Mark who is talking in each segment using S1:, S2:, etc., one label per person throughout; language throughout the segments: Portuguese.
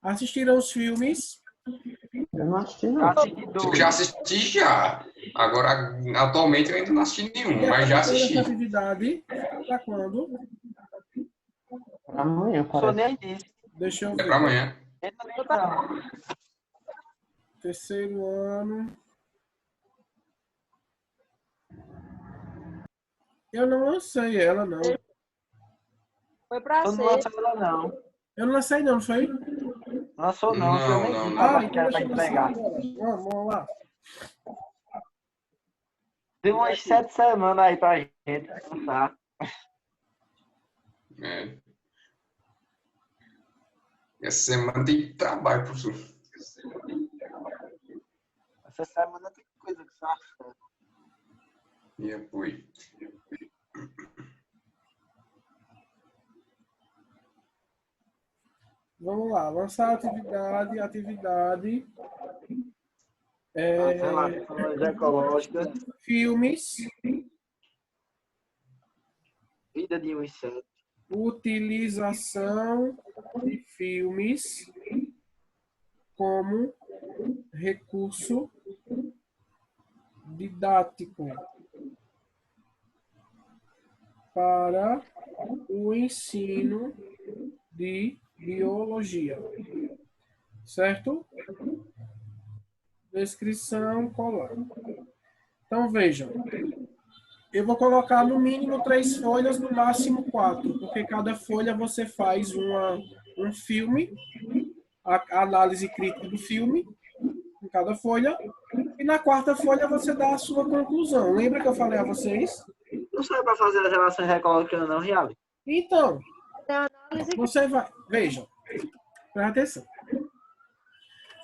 S1: Assistiram os filmes?
S2: Eu não assisti,
S3: Eu
S2: não.
S3: assisti
S4: Eu
S3: dois.
S4: já assisti já. Agora, atualmente, eu ainda não assisti nenhum, mas já assisti.
S1: Essa atividade, para quando?
S2: Amanhã,
S3: Sou
S2: parece.
S3: nem disse.
S1: Deixa eu
S4: É
S1: ver.
S4: pra amanhã.
S3: Entra nem não.
S1: Terceiro ano. Eu não lancei ela, não.
S5: Foi pra
S3: Tu não
S5: ser.
S3: lançou ela, não.
S1: Eu não lancei, não foi?
S3: Lançou não, eu nem
S4: Não,
S3: disse
S4: não.
S3: pra
S1: Então
S3: que era pra
S1: deixa eu lançar
S3: entregar.
S1: agora. Vamos lá.
S3: Deu umas 7 semanas aí pra gente lançar.
S4: É. Essa semana tem trabalho, professor.
S3: Essa semana tem coisa que só.
S4: E apoio.
S1: Vamos lá. Lançar atividade.
S3: Relações ecológicas,
S1: Filmes.
S3: vida de um inseto.
S1: Utilização de filmes como recurso didático para o ensino de biologia. Certo? Descrição colar. Então, vejam. Eu vou colocar no mínimo 3 folhas, no máximo 4, porque cada folha você faz um filme, a análise crítica do filme, em cada folha, e na quarta folha você dá a sua conclusão. Lembra que eu falei a vocês?
S3: Não sai pra fazer as relações ecológicas não, Real.
S1: Então,
S5: Tem análise
S1: você vai... Vejam, presta atenção.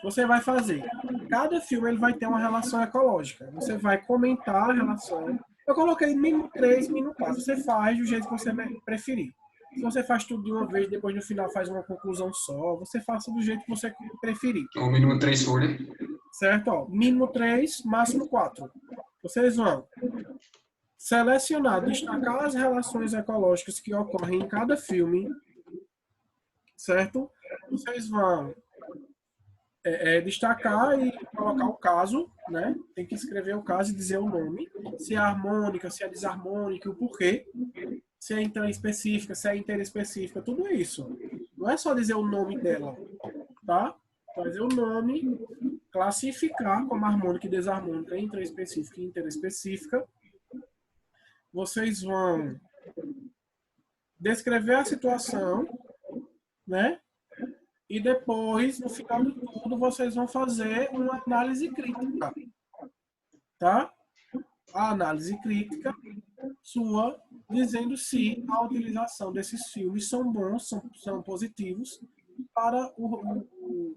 S1: Você vai fazer... Cada filme ele vai ter uma relação ecológica. Você vai comentar a relação. Eu coloquei mínimo 3, mínimo 4. Você faz do jeito que você preferir. Se você faz tudo de uma vez, depois no final faz uma conclusão só, você faça do jeito que você preferir.
S4: No mínimo 3 folhas.
S1: Certo? Ó, mínimo 3, máximo 4. Vocês vão selecionar, destacar as relações ecológicas que ocorrem em cada filme. Certo? Vocês vão destacar e colocar o caso, né? Tem que escrever o caso e dizer o nome. Se é harmônica, se é desarmônica, o porquê. Se é intraespecífica, se é interespecífica, tudo isso. Não é só dizer o nome dela, tá? Fazer o nome, classificar como harmônica e desarmônica, intraespecífica e interespecífica. Vocês vão descrever a situação, né? E depois, no final de tudo, vocês vão fazer uma análise crítica, tá? A análise crítica sua, dizendo se a utilização desses filmes são bons, são positivos para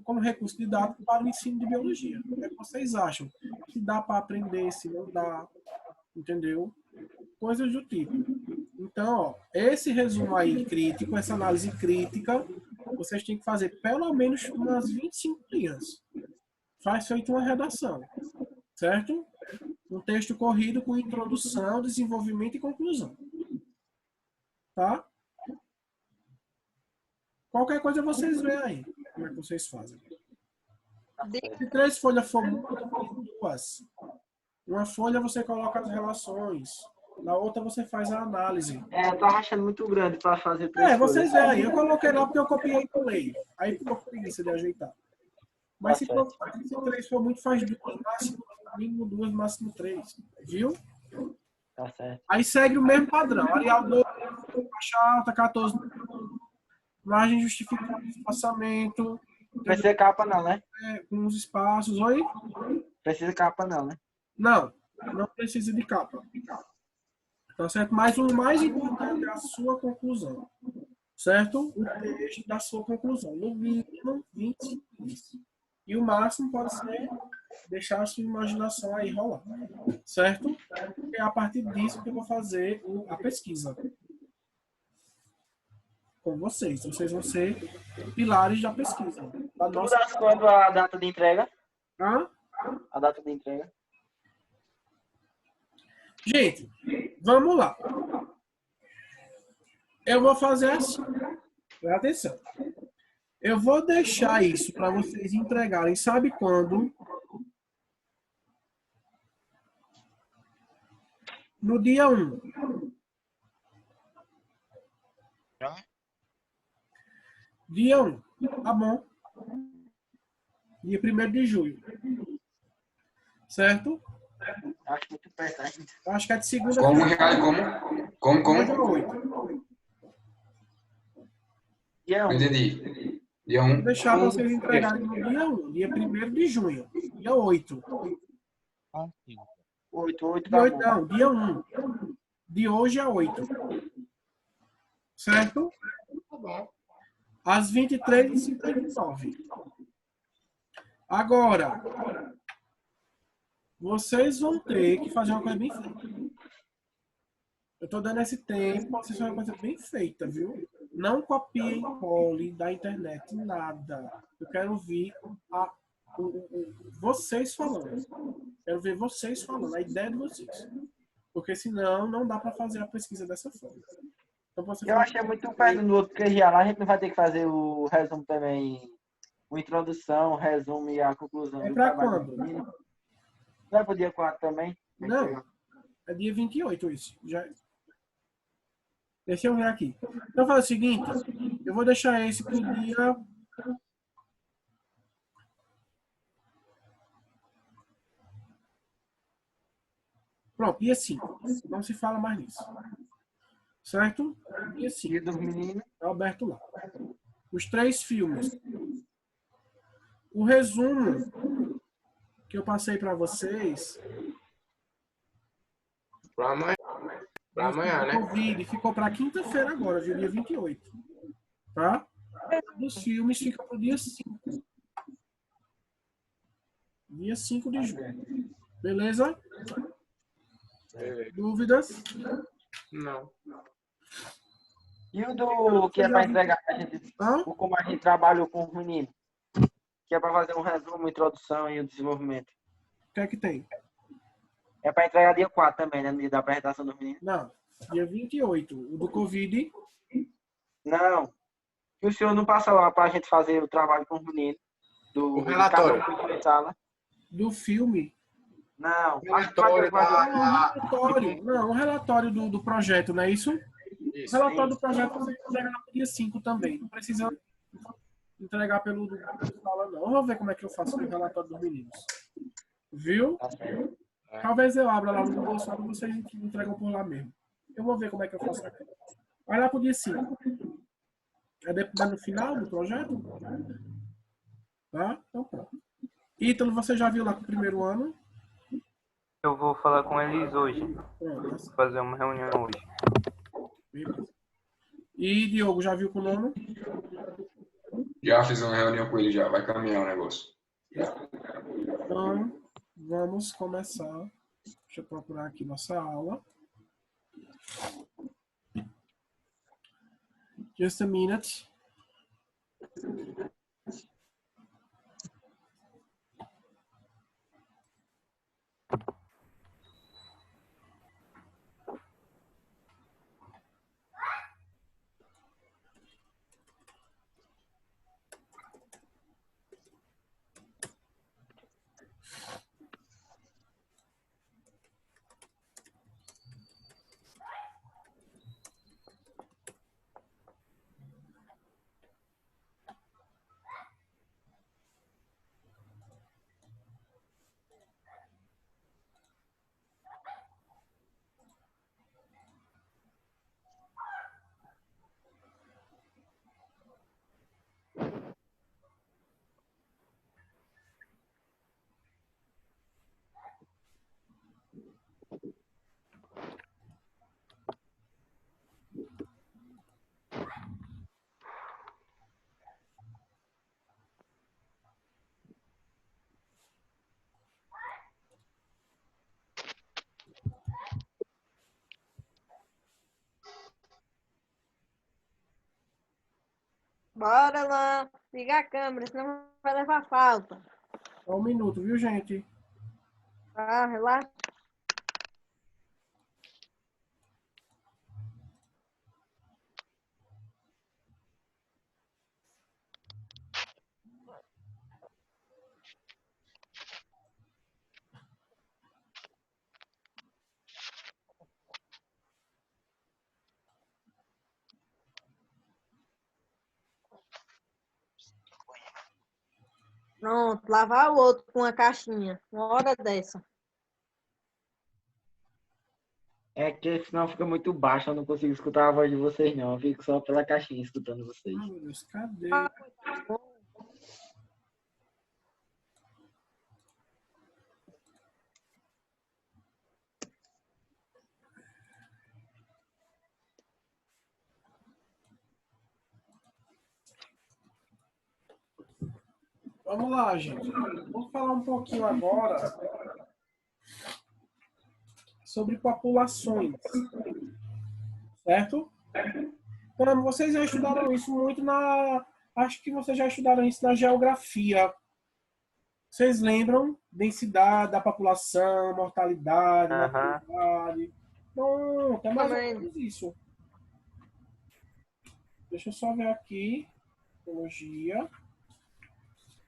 S1: como recurso didático para o ensino de biologia. O que é que vocês acham? Se dá para aprender, se não dá, entendeu? Coisas do tipo. Então, ó, esse resumo aí crítico, essa análise crítica, vocês têm que fazer pelo menos umas 25 linhas. Faz feito uma redação, certo? Um texto corrido com introdução, desenvolvimento e conclusão. Tá? Qualquer coisa vocês veem aí, como é que vocês fazem. Se 3 folhas for muito, 2. Uma folha você coloca as relações, na outra você faz a análise.
S3: Eu tô achando muito grande pra fazer 3 folhas.
S1: Vocês veem aí. Eu coloquei lá porque eu copiei e colei. Aí ficou preguiça de ajeitar. Mas se 3 for muito, faz 2, máximo, mínimo 2, máximo 3. Viu?
S3: Tá certo.
S1: Aí segue o mesmo padrão. Arial 2, faixa alta, 14. Margem justificada de espaçamento.
S3: Precisa capa não, né?
S1: Com os espaços. Oi?
S3: Precisa capa não, né?
S1: Não, não precisa de capa. Tá certo? Mas o mais importante é a sua conclusão. Certo? O texto da sua conclusão. No mínimo, 20 linhas. E o máximo pode ser deixar a sua imaginação aí rolar. Certo? É a partir disso que eu vou fazer a pesquisa. Com vocês. Vocês vão ser pilares da pesquisa. Da
S3: Tu
S1: nossa...
S3: mudaste quando a data de entrega?
S1: Hã?
S3: A data de entrega.
S1: Gente, vamos lá. Eu vou fazer assim. Presta atenção. Eu vou deixar isso para vocês entregarem, sabe quando? No dia 1.
S2: Já?
S1: Dia 1. Tá bom. Dia 1º de julho. Certo?
S3: Acho muito perto ainda.
S1: Eu acho que é de
S4: Como,
S1: segunda-feira.
S4: como?
S1: Dia 8.
S3: Dia
S4: Não
S3: 1.
S4: entendi. Dia
S1: Vou
S4: 1.
S1: deixar vocês entregarem no dia 1. Dia 1º de junho. Dia 8.
S2: Ah, sim.
S3: 8
S1: Dia
S3: tá
S1: 8
S3: bom.
S1: não. Dia 1. De hoje a 8. Certo? Às 23h59. Agora, vocês vão ter que fazer uma coisa bem feita. Eu estou dando esse tempo para vocês fazerem uma coisa bem feita, viu? Não copiem, cole da internet, nada. Eu quero ouvir vocês falando. Quero ver vocês falando, a ideia de vocês. Porque senão não dá para fazer a pesquisa dessa forma. Então você
S3: Eu
S1: faz...
S3: achei muito perto no outro, porque já lá a gente não vai ter que fazer o resumo também. Uma introdução, resumo e a conclusão
S1: É
S3: do
S1: para
S3: trabalho.
S1: quando?
S3: Vai pro dia 4 também?
S1: Não. É dia 28 isso. Já... Deixa eu ver aqui. Então faz o seguinte. Eu vou deixar esse pro dia... Pronto, dia 5. Não se fala mais nisso. Certo? Dia 5.
S3: Dia dos meninos.
S1: É aberto lá. Os 3 filmes. O resumo que eu passei para vocês
S2: Pra amanhã. Pra amanhã, né?
S1: Covid ficou para quinta-feira agora, viu? Dia 28. Tá? Dos filmes fica para o dia 5. Dia 5 de julho. Beleza?
S2: Beleza.
S1: Dúvidas?
S2: Não.
S3: E o do que é para entregar a gente,
S1: Não?
S3: o como a gente trabalhou com os meninos. Que é para fazer um resumo, introdução e o desenvolvimento.
S1: O que é que tem?
S3: É para entregar dia 4 também, né? No dia da apresentação dos meninos.
S1: Não. Dia 28. O do Covid.
S3: Não. E o senhor não passa lá para a gente fazer o trabalho com os meninos?
S2: O relatório.
S3: Da sala?
S1: Do filme.
S3: Não.
S2: Relatório
S1: Não, o relatório do projeto, não é isso? O
S2: Isso.
S1: relatório do projeto você entrega no dia 5 também. Não precisa entregar pelo sala, não. Eu vou ver como é que eu faço o relatório dos meninos. Viu? Talvez eu abra lá no Google Sala e vocês entregam por lá mesmo. Eu vou ver como é que eu faço aqui. Vai lá pro dia 5. É no final do projeto? Tá? Então pronto. Ítalo, você já viu lá com o primeiro ano?
S6: Eu vou falar com eles hoje.
S1: Pronto.
S6: Vou fazer uma reunião hoje.
S1: Beleza. E Diogo, já viu com o nono?
S4: Já fiz uma reunião com ele já. Vai caminhar o negócio.
S1: Então, vamos começar. Deixa eu procurar aqui nossa aula. Just a minute.
S5: Bora lá. Liga a câmera, senão vai levar falta.
S1: Só um minuto, viu, gente?
S5: Ah, relaxa. Pronto, lavar o outro com uma caixinha. Uma hora dessa.
S3: É que senão fica muito baixo, eu não consigo escutar a voz de vocês, não. Eu fico só pela caixinha escutando vocês.
S1: Ah, meu Deus, cadê? Vamos lá, gente. Vamos falar um pouquinho agora sobre populações, certo? Então, vocês já estudaram isso muito na... Acho que vocês já estudaram isso na geografia. Vocês lembram? Densidade da população, mortalidade,
S6: Aham.
S1: natalidade. Não, é mais ou
S5: Também.
S1: menos isso. Deixa eu só ver aqui. Biologia.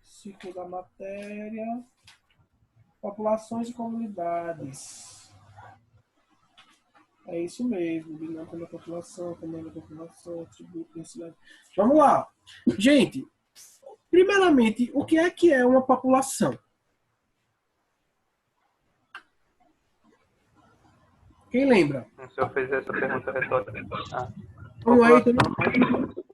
S1: Ciclo da matéria. Populações e comunidades. É isso mesmo. Dinâmica da população, tamanho da população, atributo, densidade. Vamos lá. Gente, primeiramente, o que é uma população? Quem lembra?
S6: O senhor fez essa pergunta retórica. Ah.
S1: Vamos aí, então.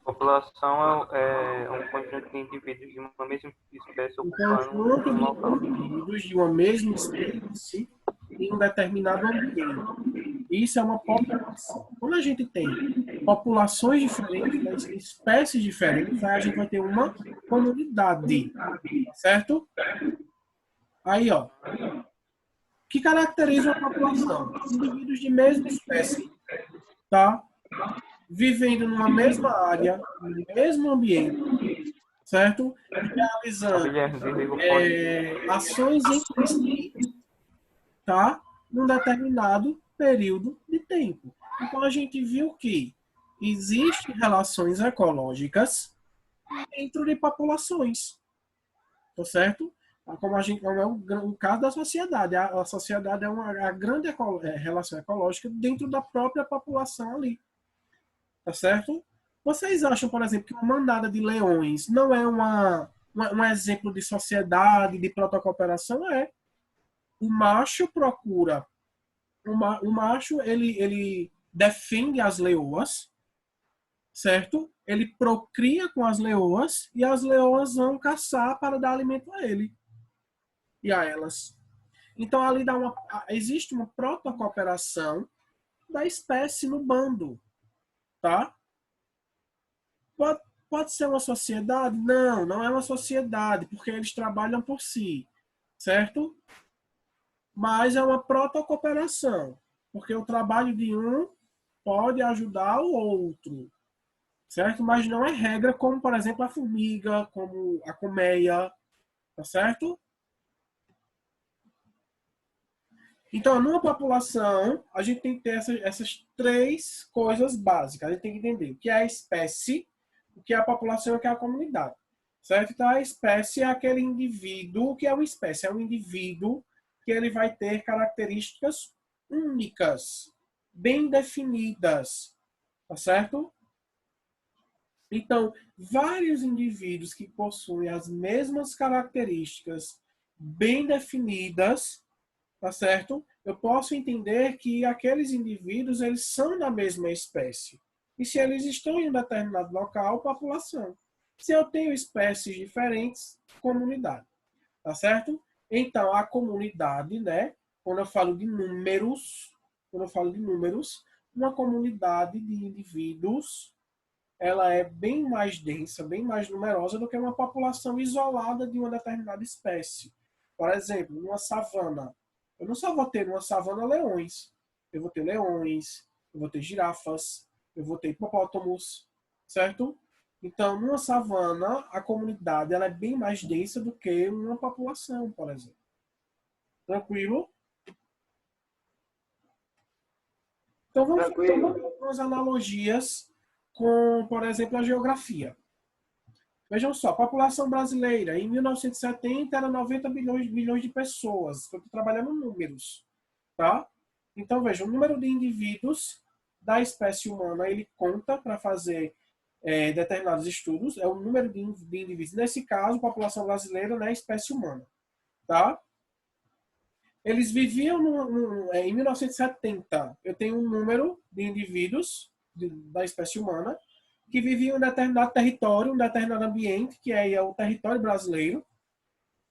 S6: População é um conjunto de indivíduos de uma mesma espécie
S1: Um
S6: ocupando
S1: conjunto
S6: um
S1: de
S6: local.
S1: indivíduos de uma mesma espécie em um determinado ambiente. Isso é uma população. Quando a gente tem populações diferentes, né, espécies diferentes, aí a gente vai ter uma comunidade, certo? Aí, ó, que caracteriza uma população? Indivíduos de mesma espécie, tá? Vivendo numa mesma área, no mesmo ambiente, certo? Realizando
S6: Guilherme, desliga o fone.
S1: ações entre si, tá? Num determinado período de tempo. Então a gente viu que existem relações ecológicas dentro de populações, tá certo? Como é o caso da sociedade. A sociedade é a grande relação ecológica dentro da própria população ali, tá certo? Vocês acham, por exemplo, que uma manada de leões não é um exemplo de sociedade, de protocooperação? É. O macho procura, o macho ele defende as leoas, certo? Ele procria com as leoas e as leoas vão caçar para dar alimento a ele e a elas. Então ali existe uma protocooperação da espécie no bando, tá? Pode ser uma sociedade? Não, não é uma sociedade, porque eles trabalham por si, certo? Mas é uma protocooperação, porque o trabalho de um pode ajudar o outro, certo? Mas não é regra, como, por exemplo, a formiga, como a colmeia, tá certo? Então, numa população, a gente tem que ter essas três coisas básicas. A gente tem que entender o que é a espécie, o que é a população e o que é a comunidade, certo? Então, a espécie é aquele indivíduo. O que é uma espécie? É um indivíduo que ele vai ter características únicas, bem definidas, tá certo? Então, vários indivíduos que possuem as mesmas características bem definidas, tá certo? Eu posso entender que aqueles indivíduos, eles são da mesma espécie. E se eles estão em um determinado local, população. Se eu tenho espécies diferentes, comunidade, tá certo? Então, a comunidade, né? Quando eu falo de números, uma comunidade de indivíduos, ela é bem mais densa, bem mais numerosa do que uma população isolada de uma determinada espécie. Por exemplo, numa savana, eu não só vou ter numa savana leões, eu vou ter leões, eu vou ter girafas, eu vou ter hipopótamos, certo? Então, numa savana, a comunidade ela é bem mais densa do que uma população, por exemplo. Tranquilo? Então, vamos fazer algumas analogias com, por exemplo, a geografia. Vejam só, a população brasileira, em 1970, era 90 milhões de pessoas. Estou trabalhando números, tá? Então, vejam, o número de indivíduos da espécie humana, ele conta para fazer determinados estudos, é o número de indivíduos. Nesse caso, população brasileira, né, espécie humana. Tá? Eles viviam em 1970. Eu tenho um número de indivíduos da espécie humana que viviam em um determinado território, um determinado ambiente, que é o território brasileiro,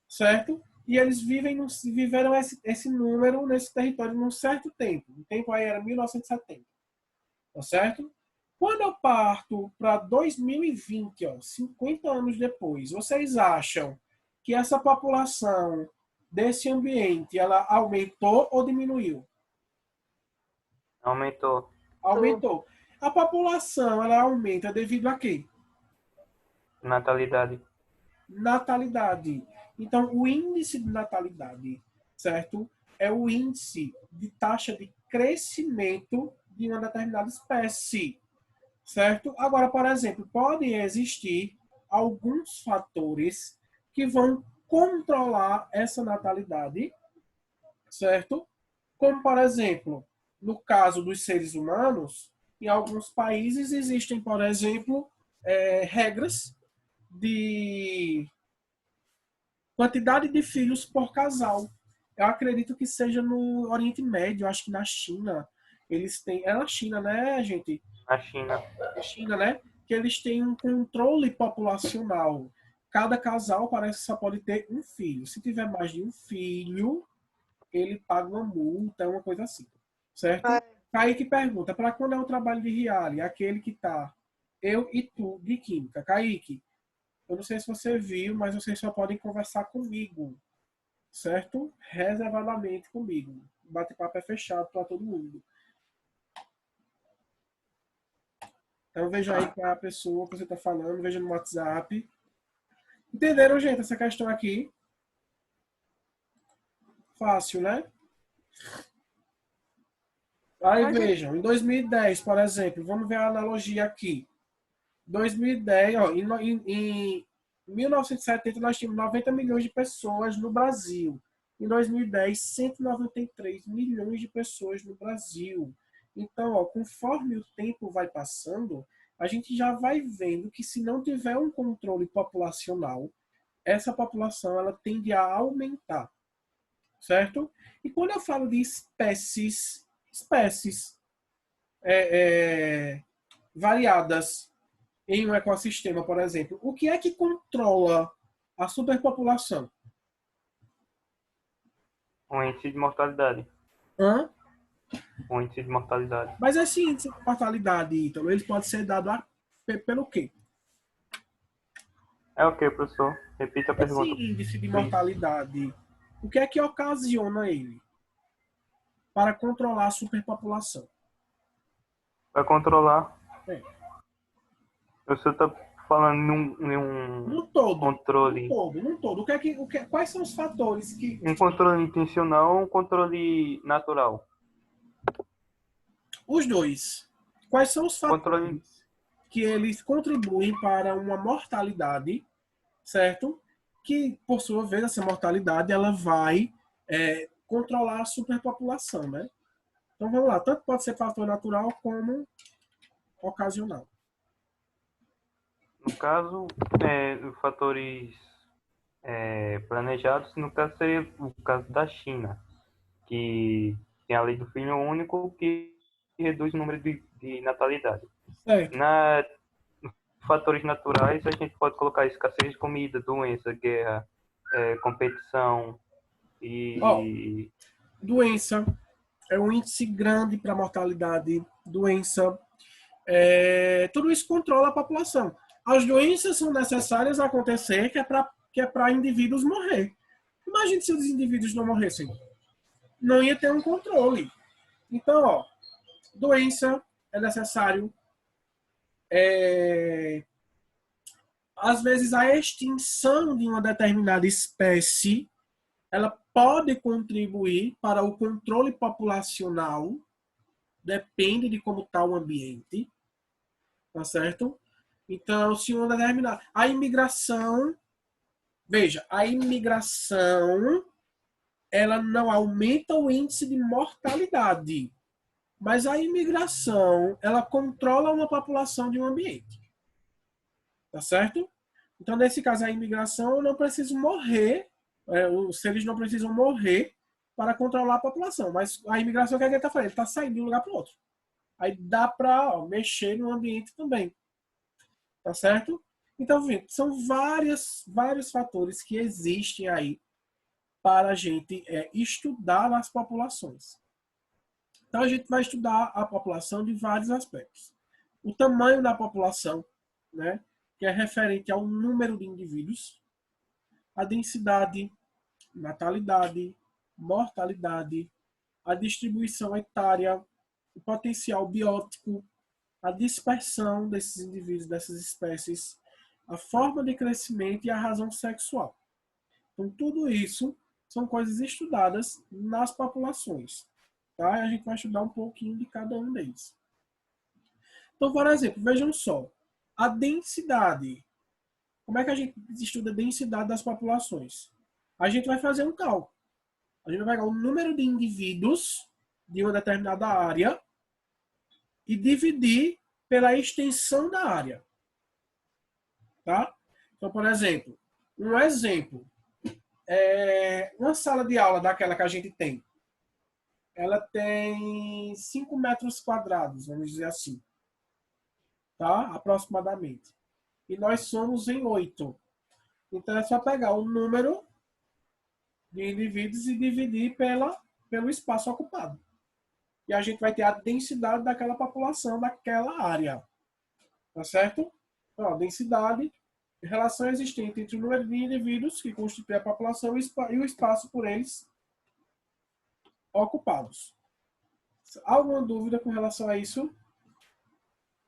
S1: certo? E eles viveram esse número nesse território num certo tempo. O tempo aí era 1970. Tá certo? Quando eu parto para 2020, 50 anos depois, vocês acham que essa população desse ambiente, ela aumentou ou diminuiu?
S6: Aumentou.
S1: Aumentou. A população, ela aumenta devido a quê?
S6: Natalidade.
S1: Natalidade. Então, o índice de natalidade, certo? É o índice de taxa de crescimento de uma determinada espécie, certo? Agora, por exemplo, podem existir alguns fatores que vão controlar essa natalidade, certo? Como, por exemplo, no caso dos seres humanos, em alguns países existem, por exemplo, regras de quantidade de filhos por casal. Eu acredito que seja no Oriente Médio, acho que na China, eles têm... É na China, né, gente?
S6: Na China.
S1: Na China, né? Que eles têm um controle populacional. Cada casal parece que só pode ter um filho. Se tiver mais de um filho, ele paga uma multa, uma coisa assim. Certo? Kaique pergunta, para quando é o trabalho de Riali? Aquele que tá eu e tu de Química. Kaique, eu não sei se você viu, mas vocês só podem conversar comigo. Certo? Reservadamente comigo. O bate-papo é fechado para todo mundo. Então veja aí com a pessoa que você está falando, veja no WhatsApp. Entenderam, gente, essa questão aqui? Fácil, né? Aí vejam, em 2010, por exemplo, vamos ver a analogia aqui. 2010, em 1970 nós tínhamos 90 milhões de pessoas no Brasil. Em 2010, 193 milhões de pessoas no Brasil. Então, conforme o tempo vai passando, a gente já vai vendo que se não tiver um controle populacional, essa população ela tende a aumentar, certo? E quando eu falo de espécies variadas em um ecossistema, por exemplo, o que é que controla a superpopulação?
S6: O índice de mortalidade.
S1: Hã?
S6: O índice de mortalidade.
S1: Mas esse índice de mortalidade, Ítalo, ele pode ser dado pelo quê?
S6: É o que, professor? Repita a pergunta.
S1: Esse índice de mortalidade, o que é que ocasiona ele para controlar a superpopulação?
S6: Para controlar. O senhor está falando
S1: No todo.
S6: controle.
S1: No todo. Quais são os fatores que...
S6: Um controle intencional ou um controle natural?
S1: Os dois. Quais são os fatores
S6: Controle...
S1: que eles contribuem para uma mortalidade, certo? Que, por sua vez, essa mortalidade ela vai controlar a superpopulação, né? Então, vamos lá. Tanto pode ser fator natural como ocasional.
S6: No caso, os fatores planejados, no caso seria o caso da China, que tem a lei do filho único que reduz o número de natalidade.
S1: Certo.
S6: Fatores naturais, a gente pode colocar escassez de comida, doença, guerra, competição e...
S1: Doença é um índice grande para mortalidade. Doença. Tudo isso controla a população. As doenças são necessárias acontecer, que é para indivíduos morrer. Imagine se os indivíduos não morressem. Não ia ter um controle. Então, doença é necessário. Às vezes, a extinção de uma determinada espécie, ela pode contribuir para o controle populacional. Depende de como está o ambiente. Tá certo? Então, se uma determinada... A imigração... Veja, a imigração ela não aumenta o índice de mortalidade. Mas a imigração, ela controla uma população de um ambiente. Tá certo? Então, nesse caso, a imigração não precisa morrer, os seres não precisam morrer para controlar a população. Mas a imigração, o que é que ele está fazendo? Ele está saindo de um lugar para o outro. Aí dá para mexer no ambiente também. Tá certo? Então, gente, são vários fatores que existem aí para a gente estudar nas populações. Então, a gente vai estudar a população de vários aspectos. O tamanho da população, né, que é referente ao número de indivíduos, a densidade, natalidade, mortalidade, a distribuição etária, o potencial biótico, a dispersão desses indivíduos, dessas espécies, a forma de crescimento e a razão sexual. Então, tudo isso são coisas estudadas nas populações. Tá? E a gente vai estudar um pouquinho de cada um deles. Então, por exemplo, vejam só. A densidade. Como é que a gente estuda a densidade das populações? A gente vai fazer um cálculo. A gente vai pegar o número de indivíduos de uma determinada área e dividir pela extensão da área. Tá? Então, por exemplo, uma sala de aula daquela que a gente tem, ela tem 5 metros quadrados, vamos dizer assim. Tá? Aproximadamente. E nós somos em 8. Então, é só pegar o número de indivíduos e dividir pelo espaço ocupado. E a gente vai ter a densidade daquela população, daquela área. Tá certo? Então, a densidade, relação existente entre o número de indivíduos que constitui a população e o espaço por eles ocupados. Alguma dúvida com relação a isso?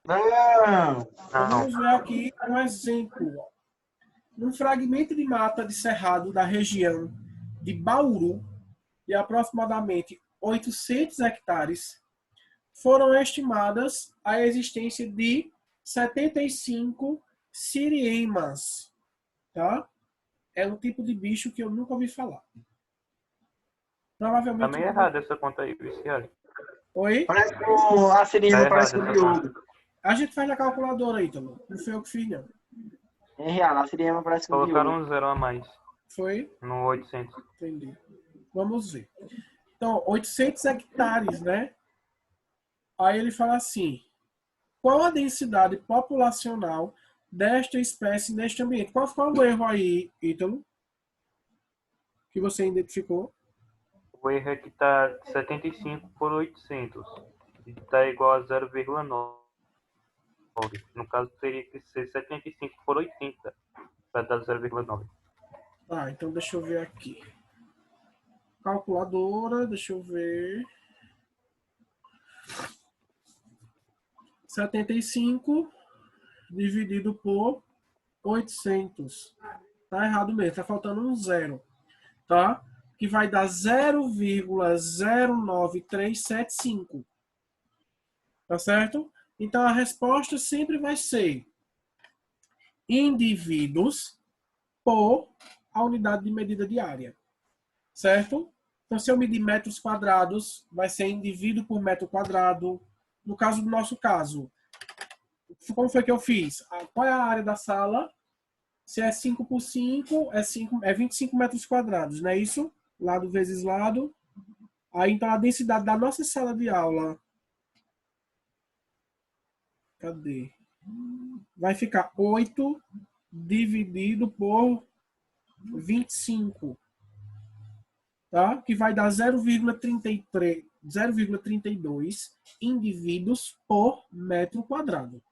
S3: Não.
S1: Vamos ver aqui um exemplo. Num fragmento de mata de cerrado da região de Bauru, de aproximadamente 800 hectares, foram estimadas a existência de 75 siriemas. Tá? É um tipo de bicho que eu nunca ouvi falar. Provavelmente.
S6: Tá meio errado essa conta aí, Viciari.
S1: Oi?
S3: Parece a seringa
S6: Tá
S3: parece
S6: errado
S3: com o
S6: essa
S3: miúdo.
S1: A gente faz na calculadora, Ítalo. Não foi eu que fiz, não.
S3: Em real, a seringa parece com o
S6: Colocaram
S3: miúdo.
S6: um zero a mais
S1: Foi?
S6: no 800.
S1: Entendi. Vamos ver. Então, 800 hectares, né? Aí ele fala assim: qual a densidade populacional desta espécie neste ambiente? Qual foi o erro aí, Ítalo? Que você identificou?
S6: O erro é que tá 75 por 800. E tá igual a 0,9. No caso, teria que ser 75 por 80 para dar 0,9.
S1: Ah, então deixa eu ver aqui. Calculadora, deixa eu ver. 75 dividido por 800. Tá errado mesmo, tá faltando um zero. Tá? Que vai dar 0,09375. Tá certo? Então a resposta sempre vai ser indivíduos por a unidade de medida diária. Certo? Então, se eu medir metros quadrados, vai ser indivíduo por metro quadrado. No caso do nosso caso, como foi que eu fiz? Qual é a área da sala? Se é 5 por 5, é 25 metros quadrados, não é isso? Lado vezes lado. Aí, então, a densidade da nossa sala de aula... Cadê? Vai ficar 8 dividido por 25. Tá? Que vai dar 0,32 indivíduos por metro quadrado.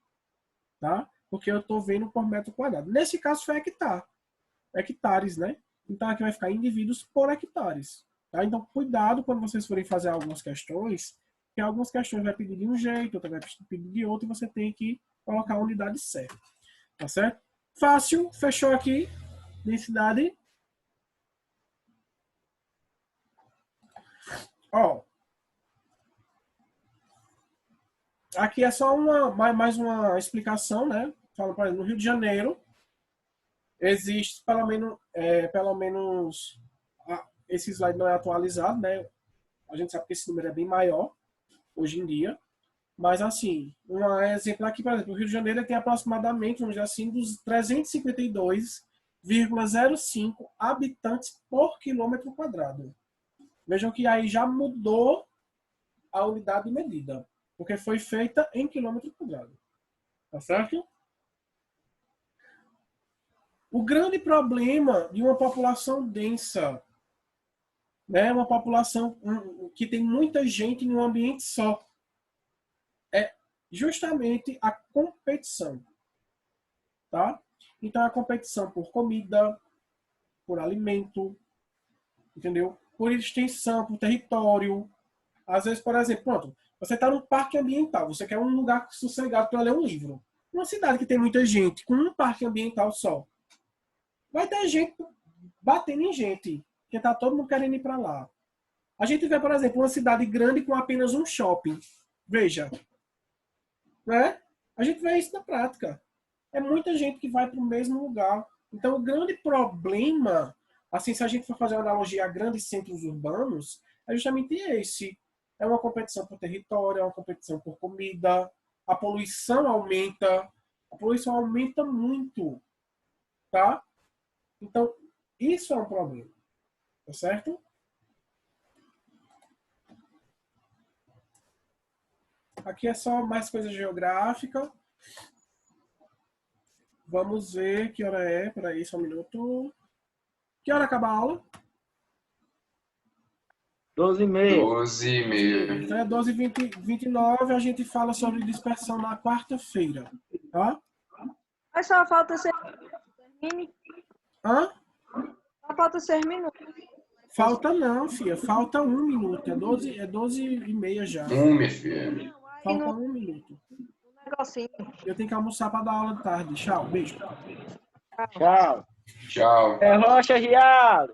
S1: Tá? Porque eu estou vendo por metro quadrado. Nesse caso foi hectare. Hectares, né? Então aqui vai ficar indivíduos por hectares. Tá? Então cuidado quando vocês forem fazer algumas questões, que algumas questões vai pedir de um jeito, outra vai pedir de outro, e você tem que colocar a unidade certa. Tá certo? Fácil, fechou aqui. Densidade. Ó, aqui é só mais uma explicação, né? Fala, por exemplo, no Rio de Janeiro existe pelo menos esse slide não é atualizado, né? A gente sabe que esse número é bem maior hoje em dia, Mas, assim, um exemplo aqui, por exemplo, o Rio de Janeiro tem aproximadamente, vamos dizer assim, dos 352,05 habitantes por quilômetro quadrado. Vejam que aí já mudou a unidade de medida, porque foi feita em quilômetro quadrado. Tá certo? O grande problema de uma população densa, né, uma população que tem muita gente em um ambiente só, é justamente a competição. Tá? Então, a competição por comida, por alimento, entendeu? Por extensão, por território. Às vezes, por exemplo, pronto, você está num parque ambiental, você quer um lugar sossegado para ler um livro. Uma cidade que tem muita gente, com um parque ambiental só, vai ter gente batendo em gente, porque tá todo mundo querendo ir para lá. A gente vê, por exemplo, uma cidade grande com apenas um shopping. Veja, né? A gente vê isso na prática. É muita gente que vai para o mesmo lugar. Então, o grande problema, assim, se a gente for fazer uma analogia a grandes centros urbanos, é justamente esse. É uma competição por território, é uma competição por comida, a poluição aumenta muito, tá? Então, isso é um problema, tá certo? Aqui é só mais coisa geográfica. Vamos ver que hora é. Peraí, só um minuto. Que hora acaba a aula?
S3: 12h30.
S4: 12h30.
S1: Então é 12h29. A gente fala sobre dispersão na quarta-feira. Tá?
S5: Mas só falta 6 minutos. Termine.
S1: Hã?
S5: Só falta 6 minutos.
S1: Falta não, filha. Falta 1 minuto. É 12h30 já.
S4: Minha filha.
S5: Aí
S1: Falta
S5: no
S1: 1 minuto.
S5: negocinho.
S1: Eu tenho que almoçar para dar aula de tarde. Tchau. Beijo.
S3: Tchau.
S4: Tchau.
S3: É Rocha Riado.